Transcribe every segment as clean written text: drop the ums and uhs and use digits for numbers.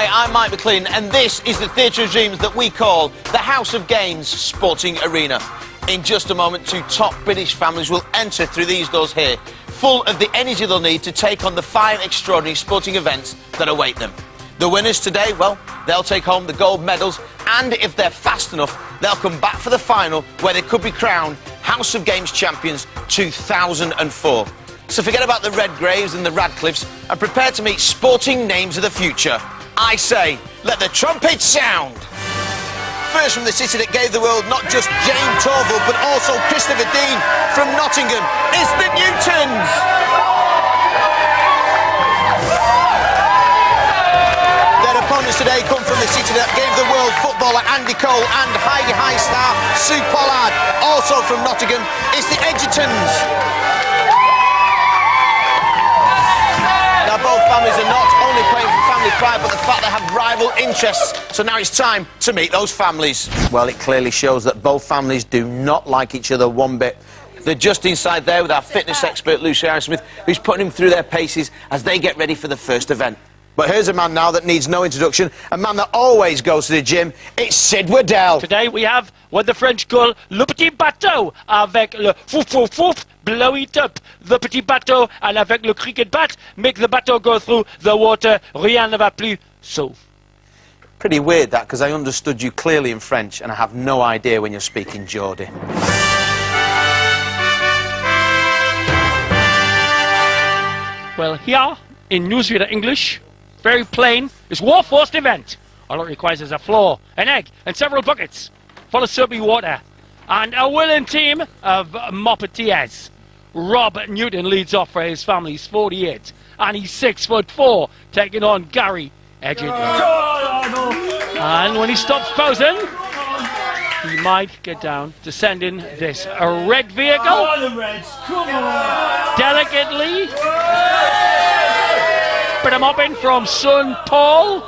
Hi, I'm Mike McLean, and this is the Theatre of Dreams that we call the House of Games Sporting Arena. In just a moment, two top British families will enter through these doors here, full of the energy they'll need to take on the 5 extraordinary sporting events that await them. The winners today, well, they'll take home the gold medals, and if they're fast enough, they'll come back for the final, where they could be crowned House of Games champions 2004. So forget about the Redgraves and the Radcliffes, and prepare to meet sporting names of the future. I say, let the trumpets sound! First from the city that gave the world not just Jane Torval, but also Christopher Dean from Nottingham, it's the Newtons! Their opponents today come from the city that gave the world footballer Andy Cole and Heidi High star Sue Pollard, also from Nottingham, it's the Edgertons! Now, both families are not only playing for family pride, but the fact they have rival interests. So now it's time to meet those families. Well, it clearly shows that both families do not like each other one bit. They're just inside there with our fitness expert, Lucy Smith, who's putting them through their paces as they get ready for the first event. But here's a man now that needs no introduction, a man that always goes to the gym. It's Sid Waddell. Today we have what the French call le petit bateau, avec le fouf fouf fouf, blow it up. The petit bateau, and avec le cricket bat, make the bateau go through the water. Rien ne va plus so. Pretty weird that, because I understood you clearly in French, and I have no idea when you're speaking Geordie. Well, here in newsreader English, very plain, is war forced event. All it requires is a floor, an egg, and several buckets full of soapy water, and a willing team of moppeteers. Rob Newton leads off for his family. He's 48, and he's 6'4", taking on Gary Edgerton. And when he stops posing, he might get down to send in this red vehicle. Delicately. But I'm hopping from son Paul.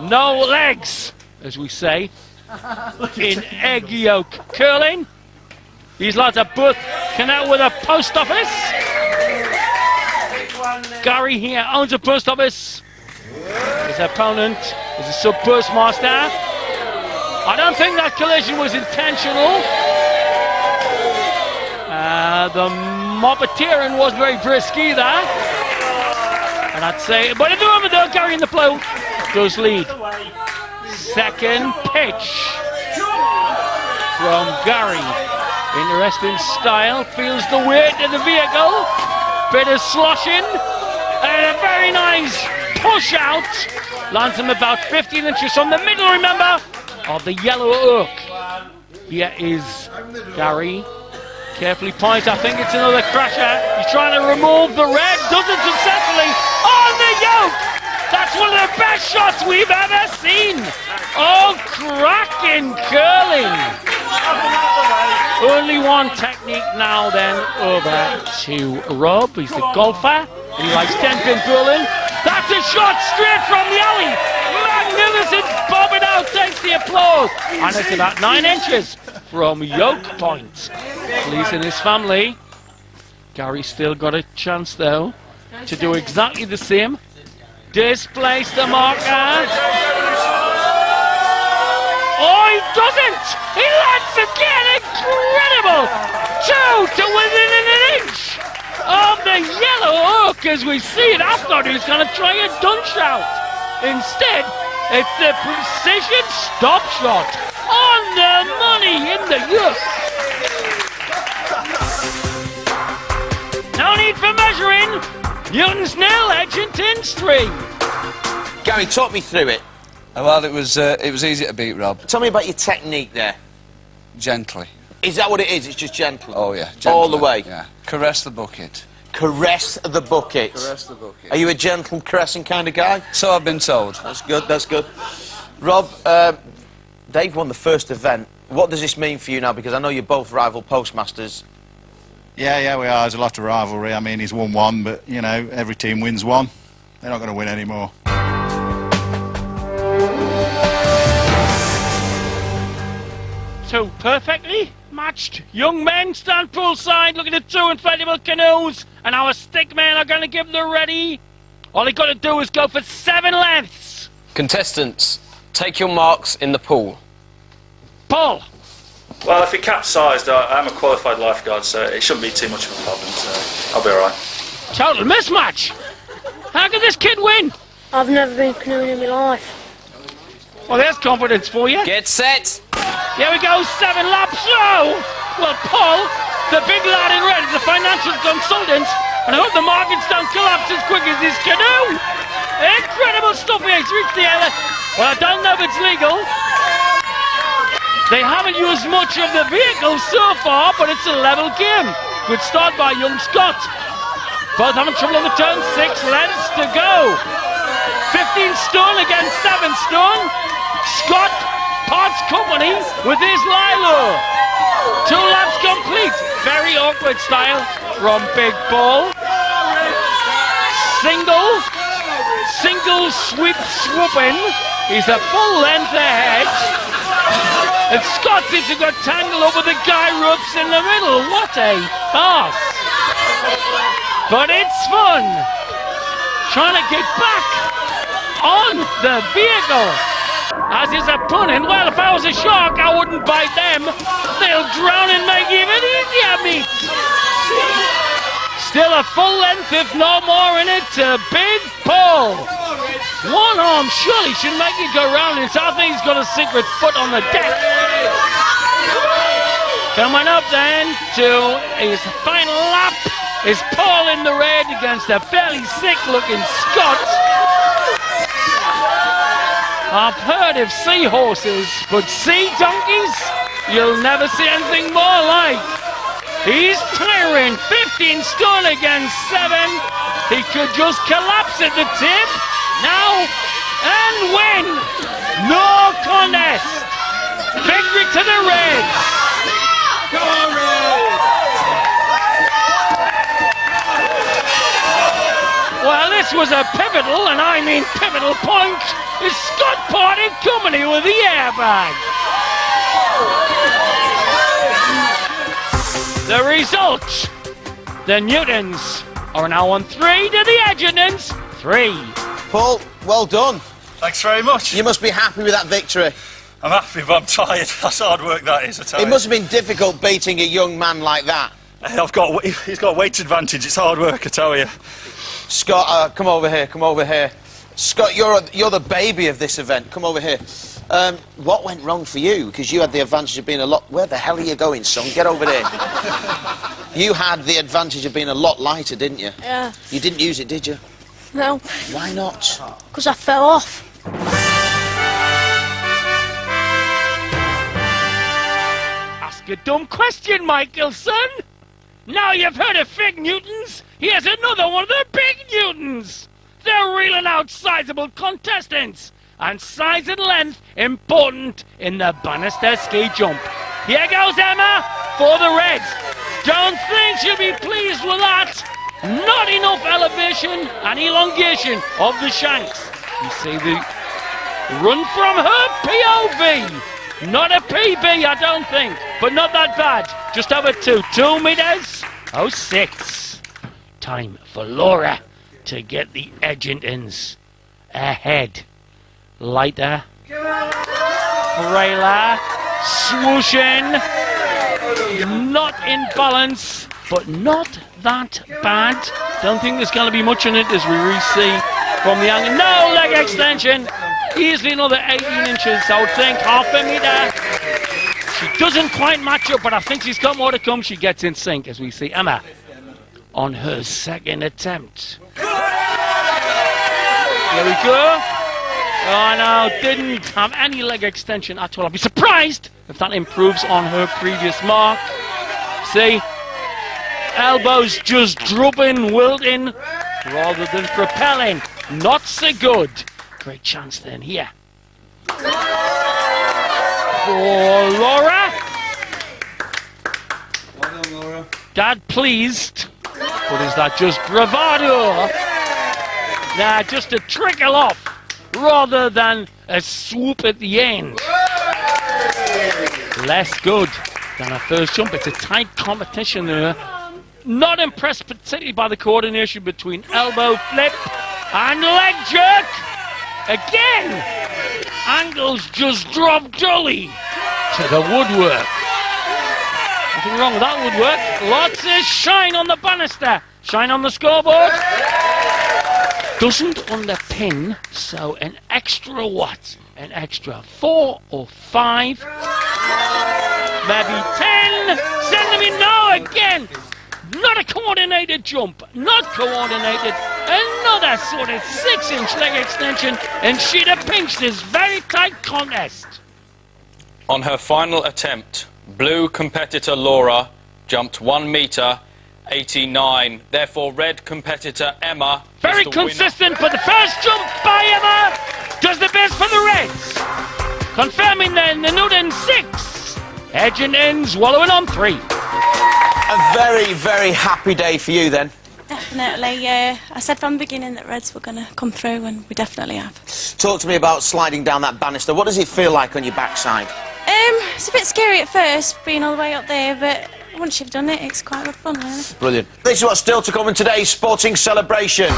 No legs, as we say, in egg yolk curling. These lads are both connected with a post office. Gary here owns a post office. His opponent is a sub-postmaster. I don't think that collision was intentional. The moppeteering wasn't very brisk either. And I'd say, but at the moment though, Gary in the flow does lead. Second pitch from Gary. Interesting style, feels the weight of the vehicle. Bit of sloshing. And a very nice push out. Lands him about 15 inches from the middle, remember, of the yellow oak. Here is Gary. Carefully points, I think it's another crasher. He's trying to remove the red, does it successfully. On the yoke! That's one of the best shots we've ever seen. Oh, cracking curling. Only one technique now then over to Rob. He's the golfer, and he likes 10-pin curling. That's a shot straight from the alley. Magnificent, bobbing out, takes the applause. And it's about 9 inches from Yoke point. Please and his family. Gary's still got a chance though to do exactly the same. Displace the marker. Oh, he doesn't! He lands again! Incredible! 2 to within an inch of the yellow oak as we see it. I thought he was going to try a dunk shot. Instead, it's the precision stop shot on the money in the yoke. No need for measuring. Newton's 0, Edgerton's 3. Gary, talk me through it. Well, it was easy to beat, Rob. Tell me about your technique there. Gently. Is that what it is? It's just gentle? Oh, yeah. Gently, all the way? Yeah. Caress the bucket. Caress the bucket? Caress the bucket. Are you a gentle, caressing kind of guy? So I've been told. That's good, that's good. Rob, Dave won the first event. What does this mean for you now? Because I know you're both rival postmasters. Yeah, we are. There's a lot of rivalry. I mean, he's won one, but, you know, every team wins one. They're not going to win anymore. Two perfectly matched young men stand poolside looking at two inflatable canoes, and our stick men are going to give the ready All he got to do is go for 7 lengths. Contestants, take your marks in the pool. Paul. Well, if it capsized, I'm a qualified lifeguard, so it shouldn't be too much of a problem, so I'll be alright. Total mismatch. How can this kid win? I've never been canoeing in my life. Well, there's confidence for you. Get set. Here we go, 7 laps. Oh! Well, Paul, the big lad in red, is a financial consultant, and I hope the markets don't collapse as quick as this canoe. Incredible stuff here. He's reached the island. Well, I don't know if it's legal. They haven't used much of the vehicle so far, but it's a level game. Good start by young Scott. Both having trouble on the turn, 6 lengths to go. 15 stone against 7 stone. Scott parts company with his Lilo. 2 laps complete. Very awkward style from Big Paul. Single swooping. He's a full length ahead. And Scott seems to got tangled up with the guy ropes in the middle. What a farce. But it's fun. Trying to get back on the vehicle. As his opponent, well, if I was a shark, I wouldn't bite them. They'll drown and make it even easier, mate. Still a full length, if no more in it, to Big Paul. One arm surely should make it go round, and so I think he's got a secret foot on the deck. Coming up then to his final lap is Paul in the red against a fairly sick-looking Scott. I've heard of seahorses, but sea donkeys, you'll never see anything more like. He's tiring, 15 stone against 7. He could just collapse at the tip. Now and win. No contest. Victory to the Reds. Well, this was a pivotal, and I mean pivotal point. Is Scott parted company with the airbag. The results. The Newtons are now on 3 to the Edgertons 3. Paul, well done. Thanks very much. You must be happy with that victory. I'm happy, but I'm tired. That's hard work, that is, I tell you. It must have been difficult beating a young man like that. He's got weight advantage. It's hard work, I tell you. Scott, come over here, come over here. Scott, you're the baby of this event. Come over here. What went wrong for you? Because you had the advantage of being a lot... Where the hell are you going, son? Get over there. You had the advantage of being a lot lighter, didn't you? Yeah. You didn't use it, did you? No. Why not? Because I fell off. Ask a dumb question, Michelson. Now you've heard of Fig Newtons, here's another one of the Big Newtons. They're reeling out sizable contestants, and size and length important in the banister ski jump. Here goes Emma for the Reds. Don't think she'll be pleased with that. Not enough elevation and elongation of the shanks. You see the run from her POV. Not a PB, I don't think, but not that bad. Just over 2 meters. 06. Time for Laura to get the Edgertons ahead. Lighter, frailer, swooshing, not in balance, but not that bad. Don't think there's going to be much in it as we re-see from the angle. No leg extension, easily another 18 inches, I would think, half a meter. She doesn't quite match up, but I think she's got more to come. She gets in sync as we see Emma on her second attempt. Here we go. Oh no, didn't have any leg extension at all. I'd be surprised if that improves on her previous mark. See, elbows just drooping, wilting, rather than propelling. Not so good. Great chance then here. For Laura. Well done, Laura. Dad pleased. But is that just bravado? Nah, just a trickle off rather than a swoop at the end. Less good than a first jump. It's a tight competition there. Not impressed particularly by the coordination between elbow flip And leg jerk. Again. Angles just drop dully to the woodwork. Nothing wrong with that woodwork. Lots of shine on the banister. Shine on the scoreboard. Doesn't underpin, so an extra what? An extra 4 or 5. Maybe 10. Send them in now again. Not a coordinated jump. Not coordinated. Another sort of 6-inch leg extension. And she'd have pinched this very tight contest. On her final attempt, blue competitor Laura jumped 1 metre 89. Therefore, red competitor Emma Very is the consistent, but the first jump by Emma does the best for the Reds. Confirming then the Newton 6. Edge and ends wallowing on 3. A very, very happy day for you then. Definitely, yeah. I said from the beginning that Reds were going to come through, and we definitely have. Talk to me about sliding down that banister. What does it feel like on your backside? It's a bit scary at first, being all the way up there, but once you've done it, it's quite good fun, really. Brilliant. This is what's still to come in today's sporting celebration.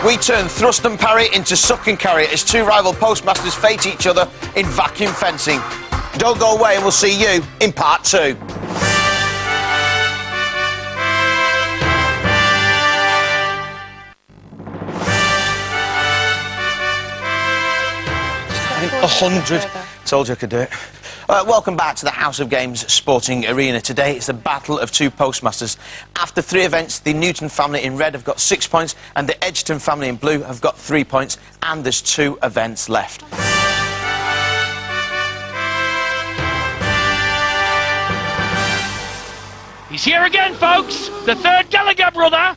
We turn thrust and parry into suck and carry as 2 rival postmasters face each other in vacuum fencing. Don't go away and we'll see you in part 2. A 100. Told you I could do it. Welcome back to the House of Games Sporting Arena. Today it's a battle of 2 postmasters. After 3 events, the Newton family in red have got 6 points and the Edgerton family in blue have got 3 points, and there's 2 events left. He's here again, folks. The 3rd Gallagher brother.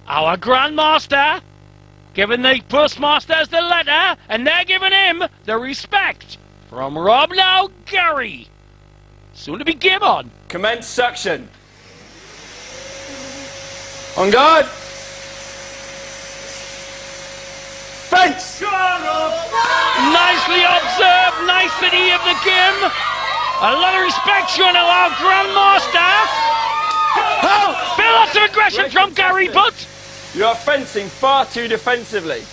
Our Grandmaster giving the postmasters the letter, and they're giving him the respect from Rob now Gary. Soon to be given. Commence suction. On guard. Fence! Nicely observed, nicety of the game. A lot of respect shown to our Grandmaster. Oh, feel lots of aggression from Gary, but You are fencing far too defensively.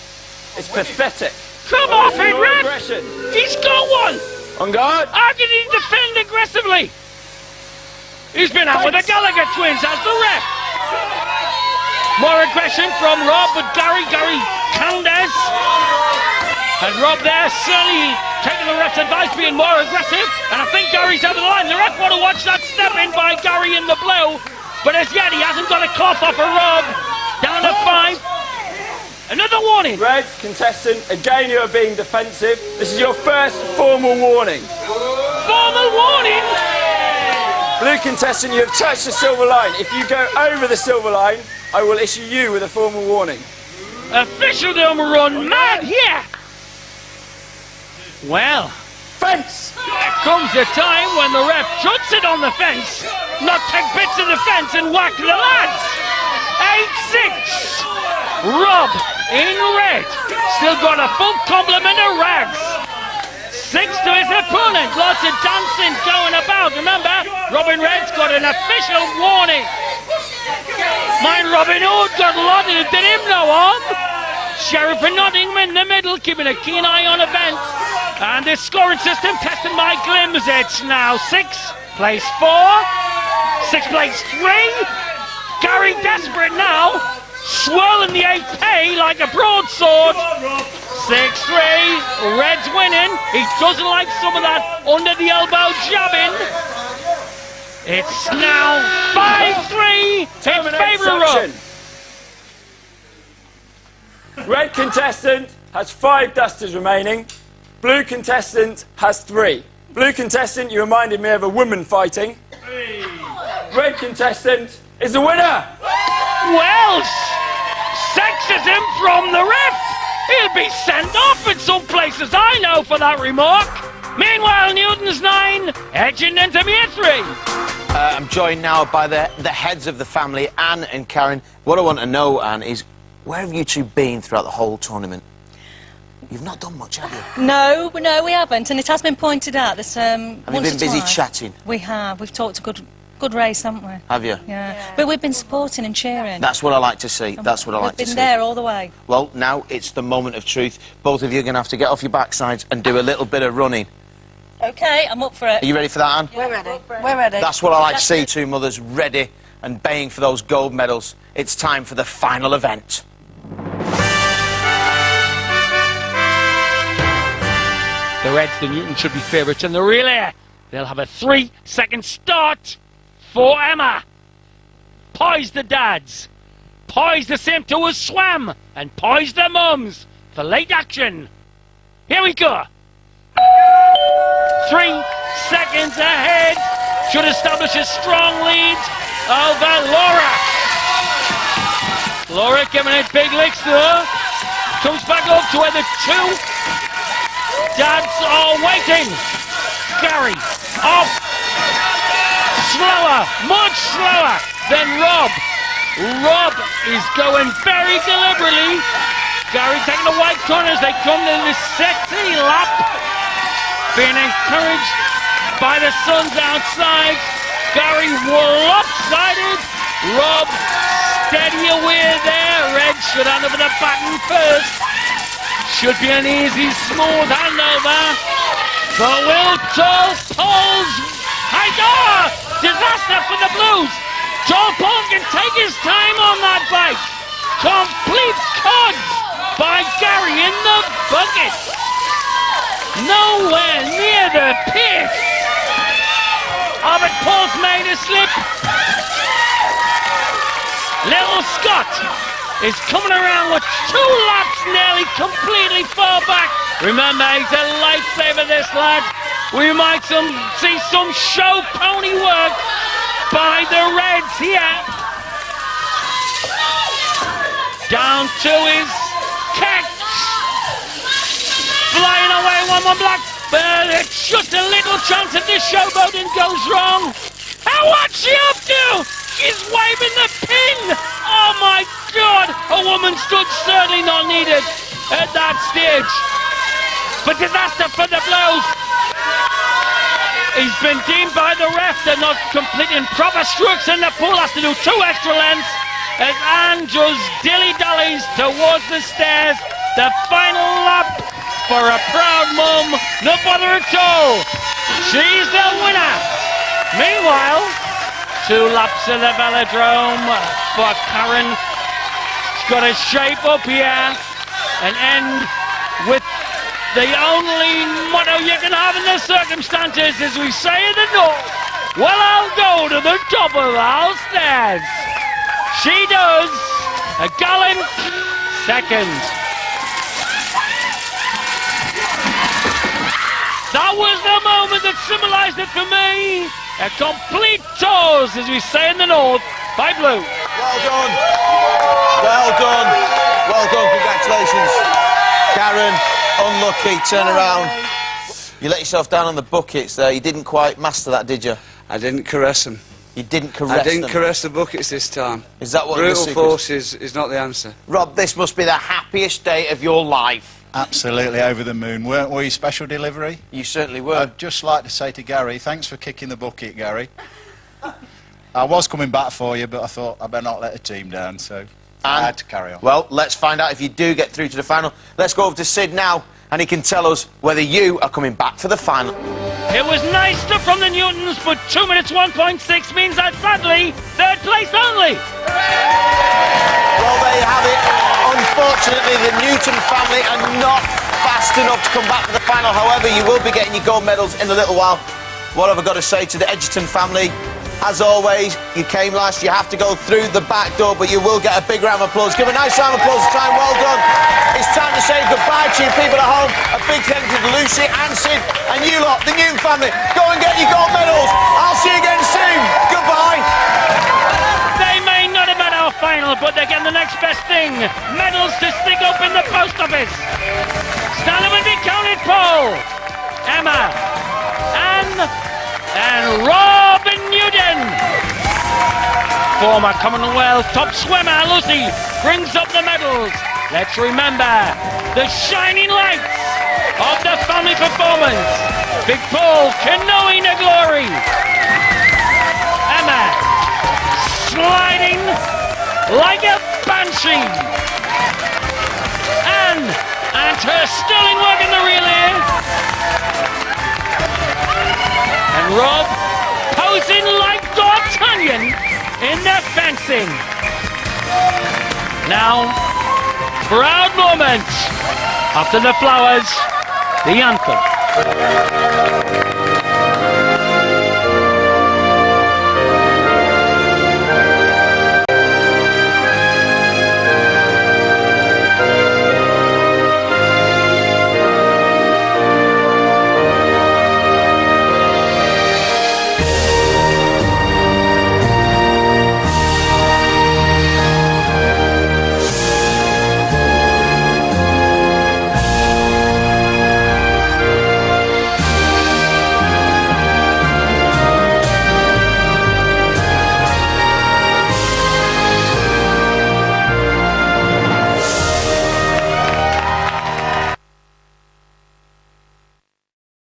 It's pathetic. come off it, More Ref! aggression. He's got one! On guard. How can he defend aggressively? He's been out with the Gallagher twins as the ref. More aggression from Rob, but Gary Candes. And Rob there certainly taking the ref's advice, being more aggressive. And I think Gary's over the line. The ref want to watch that step in by Gary in the blue. But as yet, he hasn't got a cough off of Rob. Down to 5. Another warning. Red contestant, again you are being defensive. This is your first formal warning. Formal warning. Blue contestant, you have touched the silver line. If you go over the silver line, I will issue you with a formal warning. Officialdom run mad here. Well, Fence! there comes a time when the ref chucks it on the fence, not take bits of the fence and whack the lads. 8-6. Rob in red. Still got a full complement of rags. 6 to his opponent. Lots of dancing going about. Remember, Robin Red's got an official warning. Mind Robin Hood got lauded, did him no harm. Sheriff of Nottingham in the middle, keeping a keen eye on events. And this scoring system testing my glims. It's now 6 plays 4. 6 plays 3. Gary desperate now, swirling the 8-pay like a broadsword. 6-3, Red's winning. He doesn't like some of that under the elbow jabbing. It's now 5-3 in favour of Rob. Red contestant has 5 dusters remaining. Blue contestant has 3. Blue contestant, you reminded me of a woman fighting. Red contestant is the winner. Well, sexism from the ref. He'll be sent off in some places, I know, for that remark. Meanwhile, Newton's 9, edging into me 3. I'm joined now by the heads of the family, Anne and Karen. What I want to know, Anne, is where have you 2 been throughout the whole tournament? You've not done much, have you? No, we haven't, and it has been pointed out that Have you been busy chatting? We have. We've talked a good good race, haven't we? Have you? Yeah. But we've been supporting and cheering. That's what I like to see. That's what I like to see. We've been there all the way. Well, now it's the moment of truth. Both of you are going to have to get off your backsides and do a little bit of running. OK, I'm up for it. Are you ready for that, Anne? We're ready. We're ready. That's what I like to see. Two mothers ready and baying for those gold medals. It's time for the final event. The Reds, the Newtons, should be favourites in the relay. They'll have a 3-second start for Emma. Poise the dads. Poise the same two as Swam. And poise the mums for late action. Here we go. 3 seconds ahead. Should establish a strong lead over Laura. Laura giving it big licks though. Comes back up to where the two dads are waiting. Gary off. Slower, much slower than Rob. Rob is going very deliberately. Gary taking the white corners. They come to the sexy lap. Being encouraged by the sons outside. Gary lopsided. Rob steady away there. Red should hand over the baton first. Should be an easy, smooth handover. But Will Tall pulls. High disaster for the Blues. Tall Paul can take his time on that bike. Complete cuts by Gary in the bucket. Nowhere near the pit. Albert Paul's made a slip. Little Scott is coming around with 2 laps nearly completely far back. Remember, he's a lifesaver, this lad. We might see some show pony work by the Reds here. Down to his catch. Flying away, 1-1 black. But it's just a little chance if this showboating goes wrong. And what's she up to? She's waving the pin! Oh my God! A woman stood certainly not needed at that stage. But disaster for the Blues. He's been deemed by the ref they're not completing proper strokes, and the pool has to do 2 extra lengths as Anne just dilly-dallies towards the stairs. The final lap for a proud mum. No bother at all. She's the winner. Meanwhile, 2 laps of the velodrome for Karen. She's got to shape up here and end with the only motto you can have in the circumstances, as we say in the north. Well, I'll go to the top of our stairs. She does. A gallant second. That was the moment that symbolised it for me. A complete toss, as we say in the north, by Blue. Well done. Well done. Well done. Congratulations. Karen, unlucky. Turn around. You let yourself down on the buckets there. You didn't quite master that, did you? I didn't caress them. You didn't caress them? I didn't caress the buckets this time. Is that what the Brutal secret force is not the answer. Rob, this must be the happiest day of your life. Absolutely over the moon. Weren't we special delivery? You certainly were. I'd just like to say to Gary, thanks for kicking the bucket, Gary. I was coming back for you, but I thought I better not let the team down, so I had to carry on. Well, let's find out if you do get through to the final. Let's go over to Sid now, and he can tell us whether you are coming back for the final. It was nice stuff from the Newtons, but 2 minutes 1.6 means that sadly, 3rd place only. Well, there you have it. Unfortunately, the Newton family are not fast enough to come back to the final. However, you will be getting your gold medals in a little while. What have I got to say to the Edgerton family? As always, you came last. You have to go through the back door, but you will get a big round of applause. Give a nice round of applause this time. Well done. It's time to say goodbye to you people at home. A big thank you to Lucy and Sid and you lot, the Newton family. Go and get your gold medals. I'll see you again soon. Goodbye. They may not have had our final, but they're getting the next best thing. Medals to stick up in the post office. Stand up and be counted, Paul. Emma. Anne. And Robin Newton. Former Commonwealth top swimmer Lucy brings up the medals. Let's remember the shining lights of the family performance. Big Paul canoeing to glory. Emma like a banshee. And her sterling work in the relay. And Rob posing like D'Artagnan in the fencing. Now, proud moment. After the flowers, the anthem.